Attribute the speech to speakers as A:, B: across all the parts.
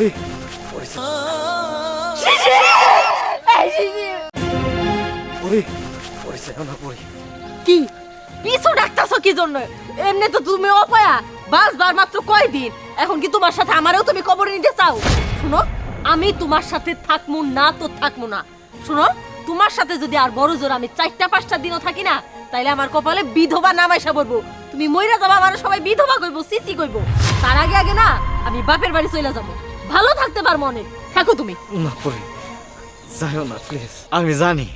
A: পরি পরি পরিছে না পরি
B: কি পিছু ডাকতাছো কি জন্য? এমনি তো তুমি অপয়া বাসবার মাত্র কয়দিন, এখন কি তোমার সাথে আমারও তুমি কবর নিতে চাও? শুনো, আমি তোমার সাথে থাকমু না তো থাকমু না। শুনো, তোমার সাথে যদি আর বড় জোর আমি 4-5টা দিনও থাকি না, তাইলে আমার কপালে বিধবা নাম আইসা পড়বো। তুমি মইরা যাবা, আমার সবাই বিধবা কইবো, সিসি কইবো। তার আগে আগে না আমি বাপের বাড়ি চলে যাবো, ভালো থাকতে পারবো অনেক। থাকো তুমি।
A: না পরি, যাও না প্লিজ। আমি জানি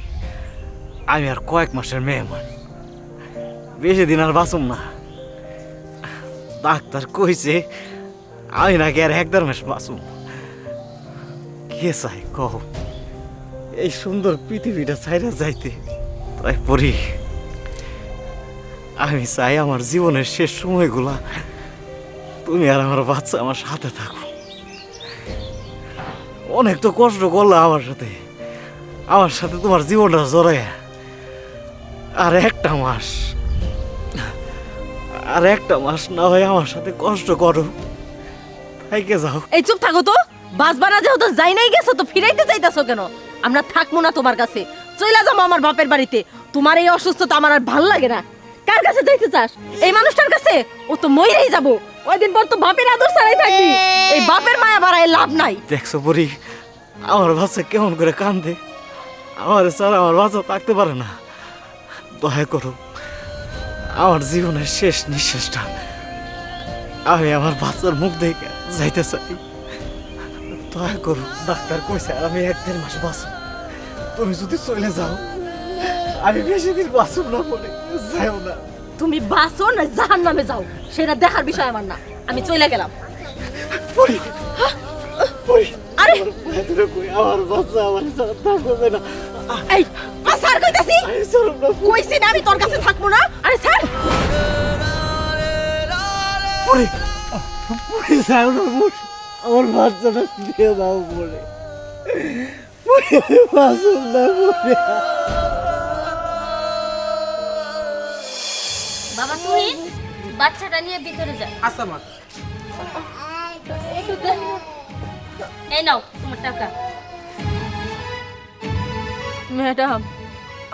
A: আমি আর কয়েক মাসের মেহমান, বেশি দিন আর বাঁচুম না। ডাক্তার কইছে আমি নাকি আর 1-1.5 মাস বাঁচুম। কে চাই কহ এই সুন্দর পৃথিবীটা ছাইরা যাইতে? তাই পরি, আমি চাই আমার জীবনের শেষ সময়গুলা তুমি আর আমার বাচ্চা আমার সাথে থাকো। অনেক তো কষ্ট করলে আমার সাথে তোমার জীবনটা জড়াইয়া। আর একটা মাস না হয় আমার সাথে কষ্ট করো, থাইকে যাও।
B: এই চুপ থাকো তো। বাসবানা যেহেতু যাই নাই গেছো তো ফিরাইতে চাইতাছো কেন? আমরা থাকবো না তোমার কাছে, চইলা যাবো আমার বাপের বাড়িতে। তোমার এই অসুস্থতা আমার আর ভাল লাগে না। কার কাছে যাইতে চাস? এই মানুষটার কাছে? ও তো মইরেই যাবো, কয়দিন পর তো বাপের আদর ছাড়াই থাকবি। এই বাপের মায়া বাড়ায় লাভ নাই।
A: দেখছো পরি, আমার বাচ্চা কেমন করে কান্দে। আমার ছাড়া আমার বাচ্চা থাকতে পারে না। দয়া করো, আমার জীবনের শেষ নিঃশ্বাসটা আমি আমার বাচ্চার মুখ দেখে যাইতে চাই। দয়া করো। ডাক্তার কইছে আমি 1-1.5 মাস বাঁচব। তুমি যদি চলে যাও আমি বেশি দিন বাঁচব না। বলে যাও না।
B: তুমি বাঁচো না জাহান্নামে যাও সেটা দেখার বিষয় আমার না। আমি চলে গেলাম।
A: পরি, পরি,
B: আরে
A: ভেতরে কই আমার বাচ্চা আমার সাথে থাকবে না।
B: এই পাসার কইতাছি,
A: আরে চলো না।
B: কইছি না আমি তোর কাছে থাকবো না। আরে স্যার
A: পরি, পরি যাও না। আমার বাচ্চাটা দিয়ে দাও পরে। বাঁচুন না পরে।
C: বাবা তুই বাচ্চাটা নিয়ে ভিতরে যা।
D: আচ্ছা মা।
C: এই নাও তোমার টাকা।
B: ম্যাডাম,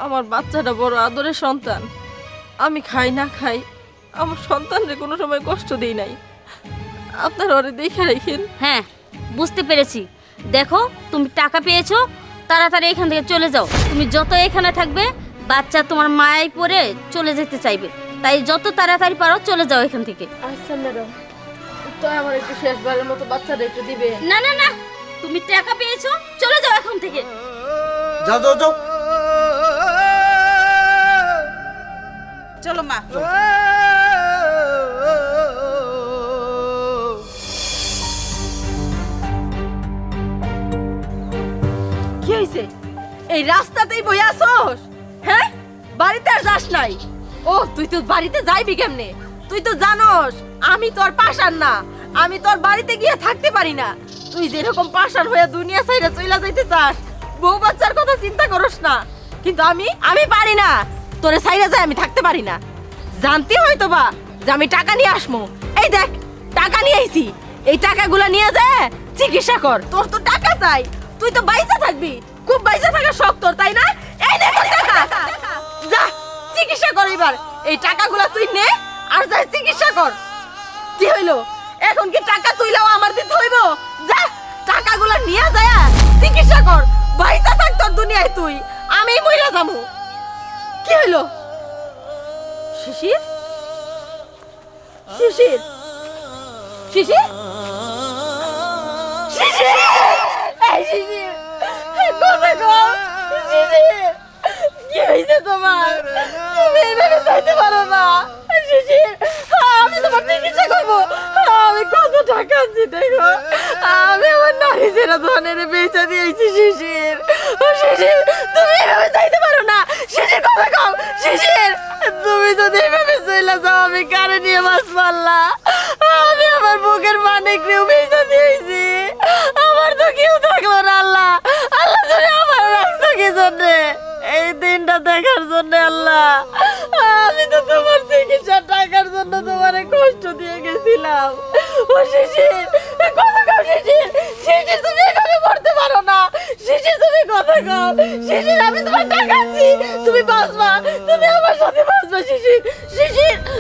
B: আমার বাচ্চাটা বড় আদরের সন্তান। আমি খাই না খাই আমার সন্তানরে কোনো সময় কষ্ট দিই নাই। আপনার ওরে দেখে রাখেন।
C: হ্যাঁ বুঝতে পেরেছি। দেখো তুমি টাকা পেয়েছো, তাড়াতাড়ি এখান থেকে চলে যাও। তুমি যত এখানে থাকবে বাচ্চা তোমার মায়ায় পড়ে চলে যেতে চাইবে, তাই যত তাড়াতাড়ি পারো চলে যাও এখান থেকে।
B: আচ্ছা ম্যাডাম, তো আমার একটু শেষবারের মতো বাচ্চাটা একটু দিবে।
C: না না না, তুমি টাকা পেয়েছো, চলে যাও এখান থেকে।
D: যাও যাও যাও। চলো মা।
B: কি হইছে? এই রাস্তাতেই বইয়া আসোস? হ্যাঁ, বাড়িতে আর যাস নাই? ও তুই তো বাড়িতে যাইবি কেমনে? তুই তো জানোস আমি তোর পাশান না। আমি তোর বাড়িতে গিয়ে থাকতে পারি না। তুই যেরকম পাশান হয়ে দুনিয়া ছাইরা চইলা যাইতে চাস, বউ বাচ্চার কথা চিন্তা করস না। কিন্তু আমি পারি না, তোরে ছাইরা যায় আমি থাকতে পারি না। জানতে হয়তো বা যে আমি টাকা নিয়ে আসমো। এই দেখ টাকা নিয়ে আইছি, এই টাকাগুলো নিয়ে যায় চিকিৎসা কর। তোর তো টাকা চাই, তুই তো বাইচা থাকবি, খুব বাইচা থাকার শখ তোর, তাই না? এই দেখ টাকা, যা চিকিৎসা কর এবার। এই টাকাগুলো তুই নে আর যা চিকিৎসা কর। কি হইলো এখন? কি টাকা তুইলাও আমার দিতে হইব? যা টাকাগুলো নিয়ে যায় চিকিৎসা কর, বাইচা থাক তোর দুনিয়ায় তুই। আমি মইরা যাবো। কি হইলো? শিশির, শিশির, শিশির, শিশির, এই শিশির, কোথায় গো? শিশির, কি হয়েছে তোমার? তুমি এইভাবে যাইতে পারো না। শিশির, আমি তোমার চিকিৎসা করবো। আমি কত টাকা আনছি দেখো। আমি আমার নারী ছেড়ে ধনের বেচা দিয়েছি। শিশির, ও শিশির, তুমি এইভাবে যাইতে পারো না। শিশির কথা কও। শিশির, তুমি যদি এইভাবে চলে যাও আমি কারে নিয়ে মাছ মারলা? আমি আমার বুকের মানিক নিয়েও বেচা দিয়েছি। আমার তো কেউ থাকলো না। আল্লাহ, আল্লাহ তুমি আমার রাখছো কি জন্যে? এই দিনটা দেখার জন্য আল্লাহ। আমি তো তোমার চিকিৎসার টাকার জন্য তোমারে কষ্ট দিয়ে গেছিলাম। ও শিশির, কথা কও শিশির, থাকো। শিশির, আমি তোমার টাকা আছি, তুমি বাঁচবা, তুমি আমার সাথে বাঁচবা শিশির। শিশির